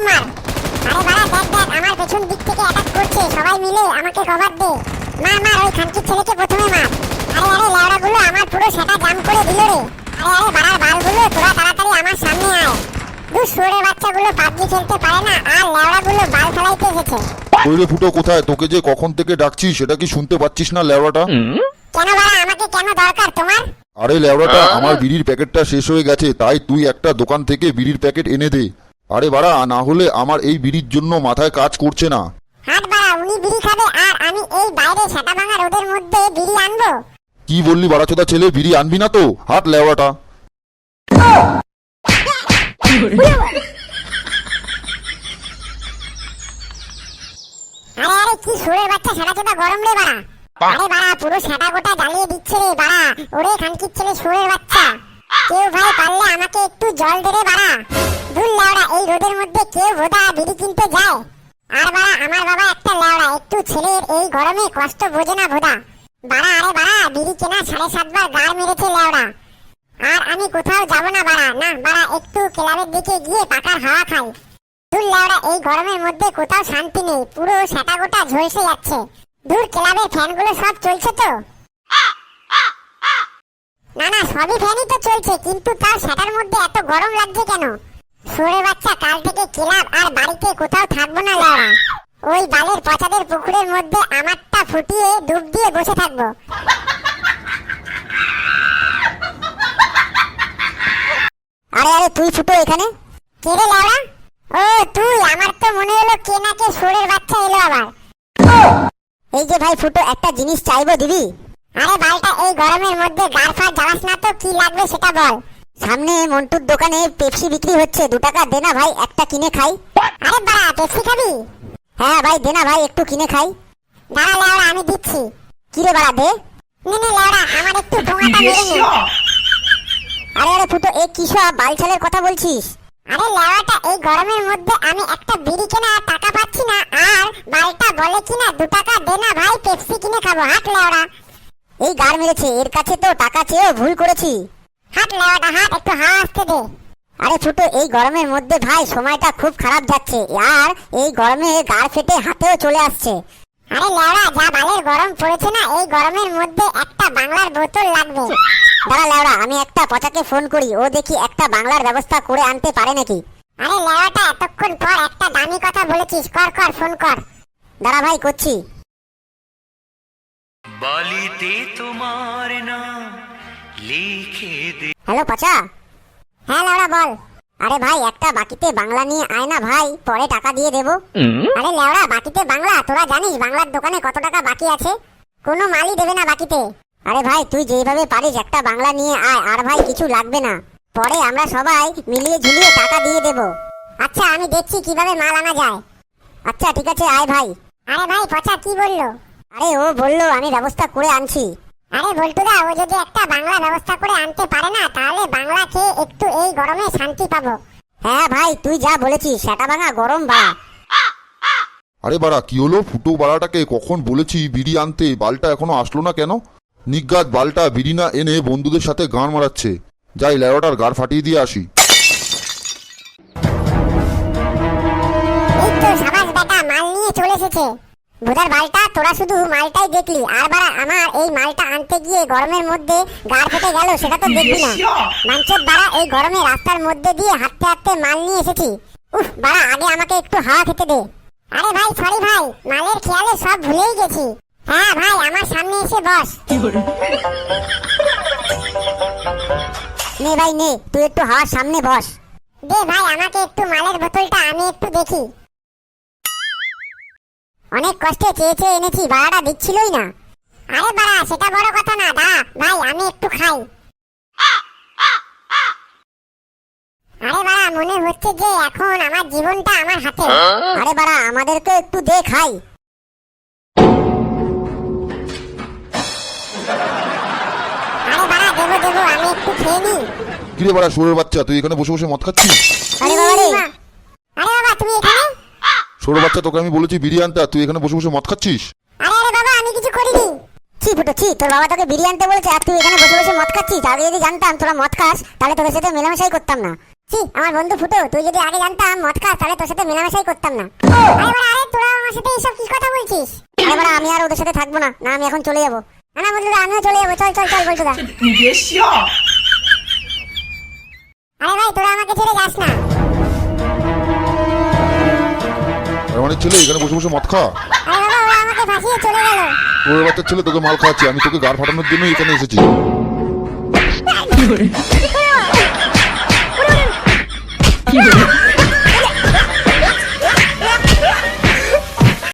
গরম মার। আরে বাড়া দেখ দেখ আমার পেছন দিক থেকে অ্যাটাক করছে, সবাই মিলে আমাকে কভার দে। মার মার ওই খানকির ছেলেকে প্রথমে মার। আরে আরে লেওড়াগুলো আমার পুরো সেটা জাম করে দিল রে। আরে আরে বাড়ার বালগুলো তোরা তাড়াতাড়ি আমার সামনে আয়। দু শুয়োরের বাচ্চাগুলো পাবজি খেলতে পারে না আর লেওড়াগুলো বাল ফেলাইতে এসেছে। ওই রে ফুটো কোথায়? তোকে যে কখন থেকে ডাকছি সেটা কি শুনতে পাচ্ছিস না লেওড়াটা? কেন বাড়া আমাকে কেন দরকার তোমার? আরে লেওড়াটা আমার বিড়ির প্যাকেটটা শেষ হয়ে গেছে, তাই তুই একটা দোকান থেকে বিড়ির প্যাকেট এনে দে। আরে বাড়া না হলে আমার এই বিড়ির জন্য মাথায় কাজ করছে না। হাট বাড়া উনি বিড়ি খাবে আর আমি এই বাইরে সেটা ভাঙা রোদের মধ্যে বিড়ি আনবো? কি বললি বাড়াচোদা ছেলে, বিড়ি আনবি না তো? হাট লেওড়াটা। আরে আরে কি শুয়োরের বাচ্চা সেটা চোদা গরম রে বাড়া। আরে বাড়া পুরো সেটা গোটা জ্বালিয়ে দিচ্ছে রে বাড়া। ওরে খানকির ছেলে শুয়োরের বাচ্চা, কেউ ভাই পারলে আমাকে একটু জল দে রে বাড়া। দূর লেওড়া এই রোদের মধ্যে কেউ ভোদা বিড়ি কিনতে যায়? আর বাড়া আমার বাবা একটা লেওড়া, একটু ছেলের এই গরমে কষ্ট বোঝে না ভোদা। বাড়া আরে বাড়া বিড়ি কেনা 7.5 বার গাড় মেরেছে লেওড়া। আর আমি কোথাও যাব না বাড়া, না বাড়া একটু ক্লাবের দিকে গিয়ে পাকার হাওয়া খাই। দূর লেওড়া এই গরমের মধ্যে কোথাও শান্তি নেই, পুরো সেটা গোটা ঝলসে যাচ্ছে। দূর ক্লাবের ফ্যানগুলো সব চলছে তো? না না সবই ফ্যানই তো চলছে, কিন্তু তার সেটার মধ্যে এত গরম লাগছে কেন? শুয়োরের বাচ্চা কাল থেকে ক্লাব আর বাড়িতে কোথাও থাকবো না লেওড়া। ওই বালের পচাদের পুকুরের মধ্যে আমারটা ফুটিয়ে ডুব দিয়ে বসে থাকবো। আরে আরে তুই ফুটো এখানে? কে রে লেওড়া? ও তুই? আমার তো মনে হলো কে না কে শুয়োরের বাচ্চা এলো আবার। এই যে ভাই ফুটো একটা জিনিস চাইবো, দিবি? আরে বালটা এই গরমের মধ্যে গাড় ফাড় জ্বালাস না তো, কি লাগবে সেটা বল। সামনে মন্টুর দোকানে পেপসি বিক্রি হচ্ছে, 2 টাকা দে না ভাই, একটা কিনে খাই। আরে বাড়া পেপসি খাবি? হ্যাঁ ভাই দে না ভাই, একটু কিনে খাই। দাঁড়া লেওড়া আমি দিচ্ছি। কি রে বাড়া দে। নে নে লেওড়া আমার একটু ঠোঙাটা মেরে নে। আরে আরে ফুটো এ কি সব বালছালের কথা বলছিস? আরে লেওড়াটা এই গরমের মধ্যে আমি একটা বিড়ি কেনা টাকা পাচ্ছি না, আর বালটা বলে কিনা 2 টাকা দে না ভাই পেপসি কিনে খাবো। হাট লেওড়া। এই গাড় মেরেছে, এর কাছে তো টাকা চেয়েও ভুল করেছি। হাট লেওড়া হাট, একটু হাওয়া আসতে দে। আরে ফুটো এই গরমের মধ্যে ভাই সময়টা খুব খারাপ যাচ্ছে, আর এই গরমে গাড় ফেটে হাতেও চলে আসছে। আরে লেওড়া যা বালের গরম পড়েছে না, এই গরমের মধ্যে একটা বাংলার বোতল লাগবে। দাঁড়া লেওড়া আমি একটা পচাকে ফোন করি, ও দেখি একটা বাংলার ব্যবস্থা করে আনতে পারে নাকি। আরে লেওড়াটা এতক্ষণ পর একটা দামি কথা বলেছিস, কর কর ফোন কর। দাঁড়া ভাই করছি। বালিতে তোমার নাম লিখে দে। হ্যালো পচা। হ্যাঁ লেওড়া বল। আরে ভাই একটা বাকিতে বাংলা নিয়ে আয় না ভাই, পরে টাকা দিয়ে দেবো। আরে লেওড়া বাকিতে বাংলা? তোরা জানিস বাংলার দোকানে কত টাকা বাকি আছে? কোনো মালই দেবে না বাকিতে। আরে ভাই তুই যেভাবে পারিস একটা বাংলা নিয়ে আয়, আর ভাই কিছু লাগবে না, পরে আমরা সবাই মিলিয়ে ঝুলিয়ে টাকা দিয়ে দেবো। আচ্ছা আমি দেখছি কিভাবে মাল আনা যায়। আচ্ছা ঠিক আছে আয় ভাই। আরে ভাই পচা কি বললো? আরে ও বললো আমি ব্যবস্থা করে আনছি। আরে বল্টুদা ও যদি একটা বাংলা ব্যবস্থা করে আনতে পারে না, তাহলে বাংলা খেয়ে একটু এই গরমে শান্তি পাবো। হ্যাঁ ভাই তুই যা বলেছিস, সেটা ভাঙা গরম বাড়া। আরে বাড়া কি হলো? ফুটো বাড়াটাকে কখন বলেছি বিড়ি আনতে, বালটা এখনো আসলো না কেন? নিজ্ঞাত বালটা বিড়ি না এনে বন্ধুদের সাথে গান মারাচ্ছে। যাই লেওয়াটার গাড় ফাটিয়ে দিয়ে আসি। এই তো সাবাস বেটা, মাল নিয়ে চলে এসেছে। ভোদার বালটা তোরা শুধু মালটাই দেখলি, আর বাড়া আমার এই মালটা আনতে গিয়ে গরমের মধ্যে গাড় ফেটে গেল সেটা তো দেখবি না। মাঞ্চের বাড়া এই গরমে রাস্তার মধ্যে দিয়ে হাঁটতে হাঁটতে মাল নিয়ে এসেছি। উফ বাড়া আগে আমাকে একটু হাওয়া খেতে দে। আরে ভাই সরি ভাই, মালের খেয়ালে সব ভুলেই গেছি। হ্যাঁ ভাই আমার সামনে এসে বস। নে ভাই নে, তুই একটু হাওয়ার সামনে বস। দে ভাই আমাকে একটু মালের বোতলটা, আমি একটু দেখি। অনেক কষ্টে চেয়ে চেয়ে এনেছি, বাড়াটা দিচ্ছিলই না। আরে বাড়া সেটা বড় কথা না, দাঁড়া ভাই আমি একটু খাই। আরে বাড়া মনে হচ্ছে যে এখন আমার জীবনটা আমার হাতে। আরে বাড়া আমাদেরকে একটু দে খাই। আরে বাড়া দেবো দেবো, আমি একটু খেয়ে নি। কিরে বাড়া শুয়োরের বাচ্চা, তুই এখানে বসে বসে মদ খাচ্ছিস? আরে বাবা রে। আরে বাবা তুমি এখানে? শুয়োরের বাচ্চা তোকে আমি বলেছি বিড়ি আনতে, আর তুই এখানে বসে বসে মদ খাচ্ছিস? আরে আরে বাবা আমি কিছু করিনি। ছি ফুটো ছি, তোর বাবা তোকে বিড়ি আনতে বলেছে আর তুই এখানে বসে বসে মদ খাচ্ছিস। আগে যদি জানতাম তোরা মদ খাস তাহলে তোদের সাথে মেলামেশাই করতাম না। ছি, আমার বন্ধু ফুটো, তুই যদি আগে জানতাম মদ খাস তাহলে তোর সাথে মেলামেশাই করতাম না। আরে বাড়া, আরে তোরা আমার সাথে এইসব কি কথা বলছিস? আরে বাড়া, আমি আর ওদের সাথে থাকবো না, না আমি এখন চলে যাবো। না না বন্ধুরা, আমিও চলে যাবো, চল চল চল বলটুদা। 你别笑。 আরে ভাই, তোরা আমাকে ছেড়ে যাস না। আরে মানে ছেলে এখানে বসে বসে মদ খা। আরে বাবা, ওরা আমাকে ফাঁসিয়ে চলে গেল। ওর বাচ্চা ছেলে তোকে মাল খাওয়াচ্ছি, আমি তোকে গাড় ফাটানোর জন্য এখানে এসেছি। 有人，有人。